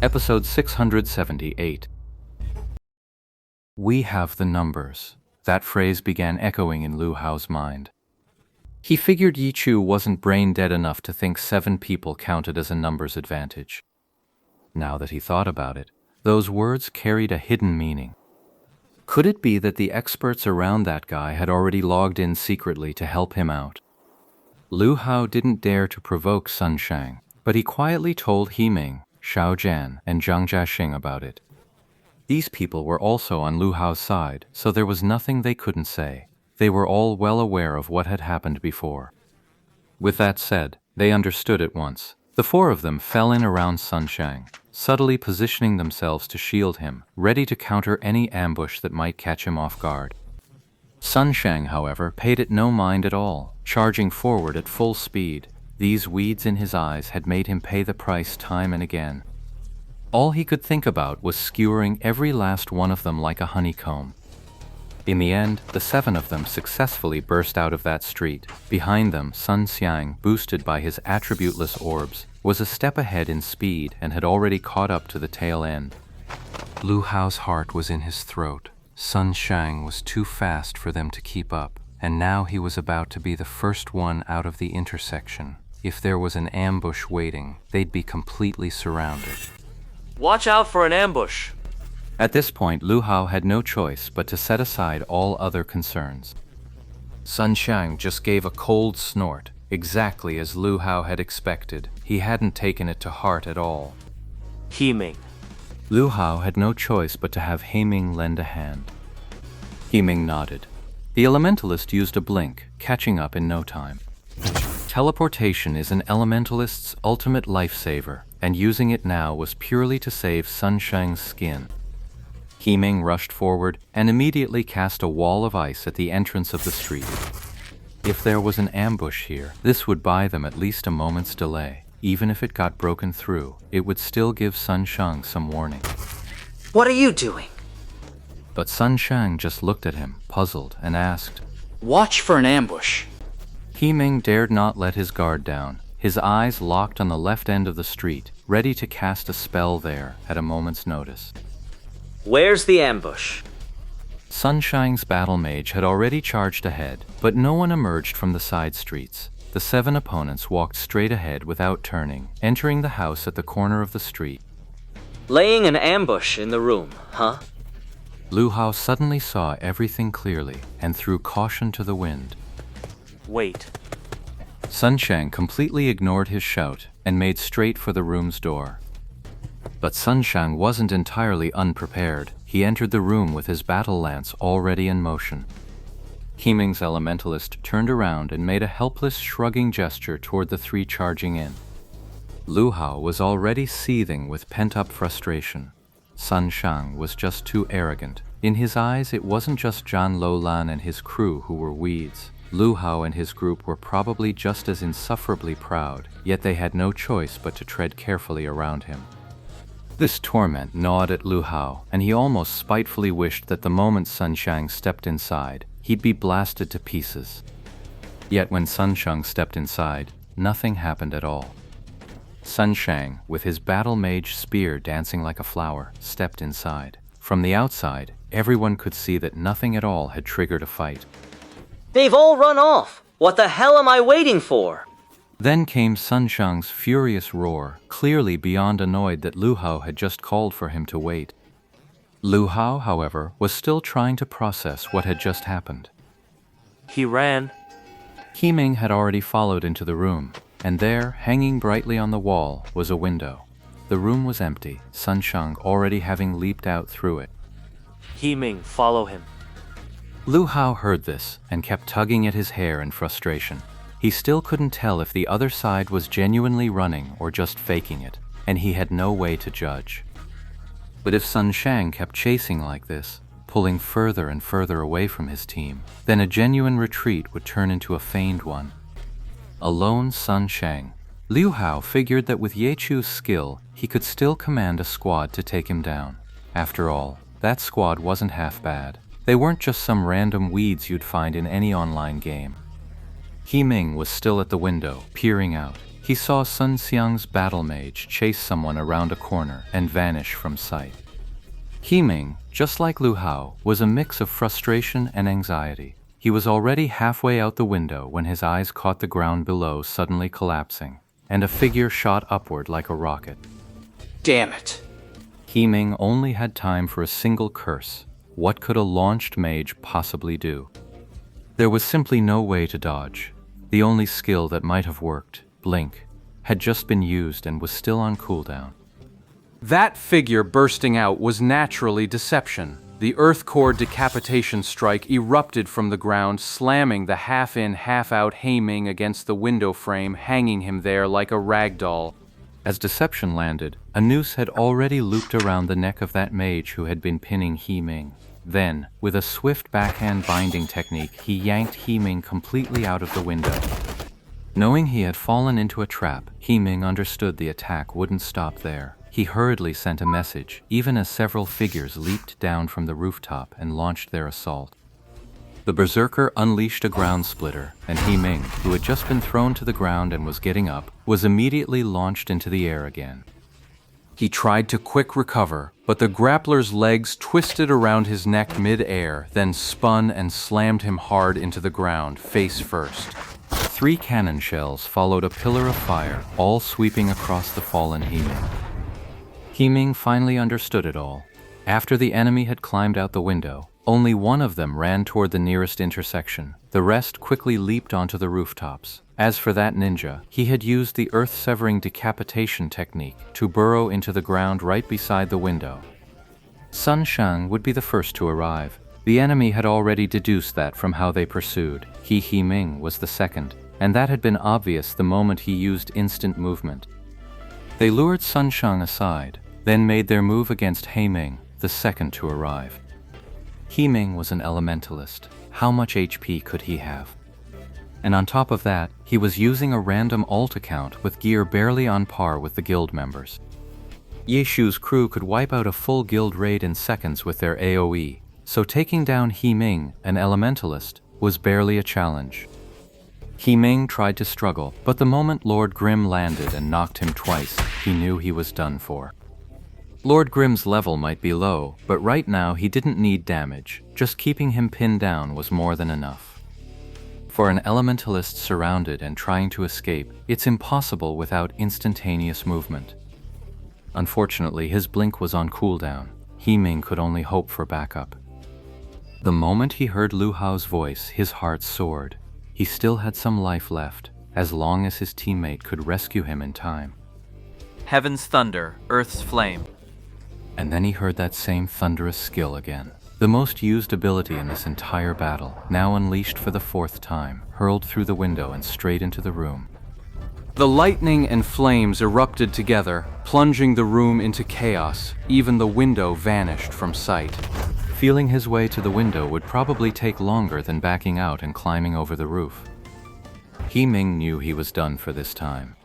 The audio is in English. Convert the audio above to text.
Episode 678. We have the numbers. That phrase began echoing in Lu Hao's mind. He figured Yi Chu wasn't brain dead enough to think 7 people counted as a numbers advantage. Now that he thought about it, those words carried a hidden meaning. Could it be that the experts around that guy had already logged in secretly to help him out? Lu Hao didn't dare to provoke Sun Shang, but he quietly told He Ming, Xiao Jian, and Zhang Jiaxing about it. These people were also on Lu Hao's side, so there was nothing they couldn't say. They were all well aware of what had happened before. With that said, they understood at once. The 4 of them fell in around Sun Shang, subtly positioning themselves to shield him, ready to counter any ambush that might catch him off guard. Sun Shang, however, paid it no mind at all, charging forward at full speed. These weeds in his eyes had made him pay the price time and again. All he could think about was skewering every last one of them like a honeycomb. In the end, the 7 of them successfully burst out of that street. Behind them, Sun Xiang, boosted by his attributeless orbs, was a step ahead in speed and had already caught up to the tail end. Lu Hao's heart was in his throat. Sun Shang was too fast for them to keep up, and now he was about to be the first one out of the intersection. If there was an ambush waiting, they'd be completely surrounded. Watch out for an ambush! At this point, Lu Hao had no choice but to set aside all other concerns. Sun Shang just gave a cold snort, exactly as Lu Hao had expected. He hadn't taken it to heart at all. He Ming. Lu Hao had no choice but to have He Ming lend a hand. He Ming nodded. The elementalist used a blink, catching up in no time. Teleportation is an elementalist's ultimate lifesaver, and using it now was purely to save Sun Shang's skin. He Ming rushed forward and immediately cast a wall of ice at the entrance of the street. If there was an ambush here, this would buy them at least a moment's delay. Even if it got broken through, it would still give Sun Shang some warning. What are you doing? But Sun Shang just looked at him, puzzled, and asked, Watch for an ambush. He Ming dared not let his guard down. His eyes locked on the left end of the street, ready to cast a spell there at a moment's notice. Where's the ambush? Sun Shang's battle mage had already charged ahead, but no one emerged from the side streets. The 7 opponents walked straight ahead without turning, entering the house at the corner of the street. Laying an ambush in the room, huh? Lu Hao suddenly saw everything clearly and threw caution to the wind. Wait. Sun Shang completely ignored his shout and made straight for the room's door. But Sun Shang wasn't entirely unprepared. He entered the room with his battle lance already in motion. He Ming's elementalist turned around and made a helpless shrugging gesture toward the 3 charging in. Lu Hao was already seething with pent-up frustration. Sun Shang was just too arrogant. In his eyes, it wasn't just Zhan Luolan and his crew who were weeds. Lu Hao and his group were probably just as insufferably proud, yet they had no choice but to tread carefully around him. This torment gnawed at Lu Hao, and he almost spitefully wished that the moment Sun Shang stepped inside, he'd be blasted to pieces. Yet when Sun Shang stepped inside, nothing happened at all. Sun Shang, with his battle mage spear dancing like a flower, stepped inside. From the outside, everyone could see that nothing at all had triggered a fight. They've all run off! What the hell am I waiting for? Then came Sun Shang's furious roar, clearly beyond annoyed that Lu Hao had just called for him to wait. Lu Hao, however, was still trying to process what had just happened. He ran. He Ming had already followed into the room, and there, hanging brightly on the wall, was a window. The room was empty, Sun Shang already having leaped out through it. He Ming, follow him. Lu Hao heard this and kept tugging at his hair in frustration. He still couldn't tell if the other side was genuinely running or just faking it, and he had no way to judge. But if Sun Shang kept chasing like this, pulling further and further away from his team, then a genuine retreat would turn into a feigned one. Alone Sun Shang, Lu Hao figured that with Ye Chu's skill, he could still command a squad to take him down. After all, that squad wasn't half bad. They weren't just some random weeds you'd find in any online game. He Ming was still at the window, peering out. he saw Sun Xiang's battle mage chase someone around a corner and vanish from sight. He Ming, just like Lu Hao, was a mix of frustration and anxiety. He was already halfway out the window when his eyes caught the ground below suddenly collapsing, and a figure shot upward like a rocket. Damn it. He Ming only had time for a single curse. What could a launched mage possibly do? There was simply no way to dodge. The only skill that might have worked, Blink, had just been used and was still on cooldown. That figure bursting out was naturally deception. The Earth Core decapitation strike erupted from the ground, slamming the half-in, half-out He Ming against the window frame, hanging him there like a rag doll. As deception landed, a noose had already looped around the neck of that mage who had been pinning He Ming. Then, with a swift backhand binding technique, he yanked He Ming completely out of the window. Knowing he had fallen into a trap, He Ming understood the attack wouldn't stop there. He hurriedly sent a message, even as several figures leaped down from the rooftop and launched their assault. The berserker unleashed a ground splitter, and He Ming, who had just been thrown to the ground and was getting up, was immediately launched into the air again. He tried to quick recover, but the grappler's legs twisted around his neck mid-air, then spun and slammed him hard into the ground, face first. 3 cannon shells followed a pillar of fire, all sweeping across the fallen He Ming. He Ming finally understood it all. After the enemy had climbed out the window, only one of them ran toward the nearest intersection. The rest quickly leaped onto the rooftops. As for that ninja, he had used the earth-severing decapitation technique to burrow into the ground right beside the window. Sun Xiang would be the first to arrive. The enemy had already deduced that from how they pursued. He Ming was the second, and that had been obvious the moment he used instant movement. They lured Sun Xiang aside, then made their move against He Ming, the second to arrive. He Ming was an elementalist. How much HP could he have? And on top of that, he was using a random alt account with gear barely on par with the guild members. Ye Shu's crew could wipe out a full guild raid in seconds with their AoE, so taking down He Ming, an elementalist, was barely a challenge. He Ming tried to struggle, but the moment Lord Grimm landed and knocked him twice, he knew he was done for. Lord Grimm's level might be low, but right now he didn't need damage. Just keeping him pinned down was more than enough. For an elementalist surrounded and trying to escape, it's impossible without instantaneous movement. Unfortunately, his blink was on cooldown. He Ming could only hope for backup. The moment he heard Lu Hao's voice, his heart soared. He still had some life left, as long as his teammate could rescue him in time. Heaven's thunder, earth's flame. And then he heard that same thunderous skill again. The most used ability in this entire battle, now unleashed for the 4th time, hurled through the window and straight into the room. The lightning and flames erupted together, plunging the room into chaos. Even the window vanished from sight. Feeling his way to the window would probably take longer than backing out and climbing over the roof. He Ming knew he was done for this time.